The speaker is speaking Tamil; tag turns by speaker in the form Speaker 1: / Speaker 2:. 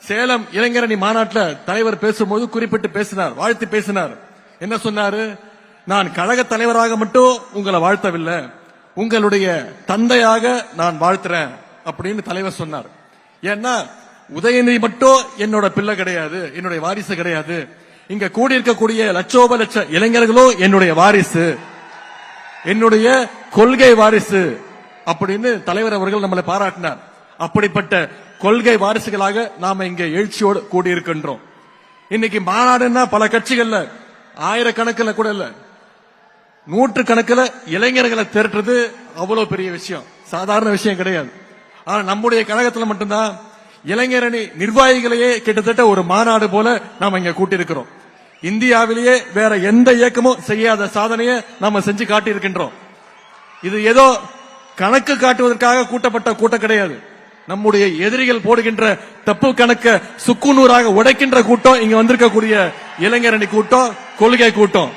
Speaker 1: சேலம் இளைஞரணி மாநாட்டில் தலைவர் பேசும்போது குறிப்பிட்டு பேசினார், வாழ்த்து பேசினார். என்ன சொன்னாரு? நான் கழக தலைவராக மட்டும் உங்களை வாழ்த்தவில்லை, உங்களுடைய தந்தையாக நான் வாழ்த்துறேன் அப்படின்னு தலைவர் சொன்னார். ஏன்னா உதயநிதி மட்டும் என்னோட பிள்ளை கிடையாது, என்னுடைய வாரிசு கிடையாது. இங்க கூடியிருக்கக்கூடிய லட்சோப லட்ச இளைஞர்களும் என்னுடைய வாரிசு, என்னுடைய கொள்கை வாரிசு அப்படின்னு தலைவர் அவர்கள் நம்மளை பாராட்டினார். அப்படிப்பட்ட கொள்கை வாரிசுகளாக நாம இங்க எழுச்சியோடு கூடியிருக்கின்றோம். இன்னைக்கு மாநாடுன்னா பல கட்சிகள்ல ஆயிரக்கணக்கில் கூட இல்ல, நூற்றுக்கணக்கில் இளைஞர்களை திரட்டுறது அவ்வளவு பெரிய விஷயம், சாதாரண விஷயம் கிடையாது. ஆனா நம்முடைய கழகத்தில் மட்டும்தான் இளைஞரணி நிர்வாகிகளையே கிட்டத்தட்ட ஒரு மாநாடு போல நாம இங்க கூட்டியிருக்கிறோம். இந்தியாவிலேயே வேற எந்த இயக்கமும் செய்யாத சாதனையை நாம செஞ்சு காட்டியிருக்கின்றோம். இது ஏதோ கணக்கு காட்டுவதற்காக கூட்டப்பட்ட கூட்டம் கிடையாது. நம்முடைய எதிரிகள் போடுகின்ற தப்பு கணக்க சுக்குநூறாக உடைக்கின்ற கூட்டம் இங்க வந்திருக்கக்கூடிய இளைஞரணி கூட்டம், கொள்கை கூட்டம்.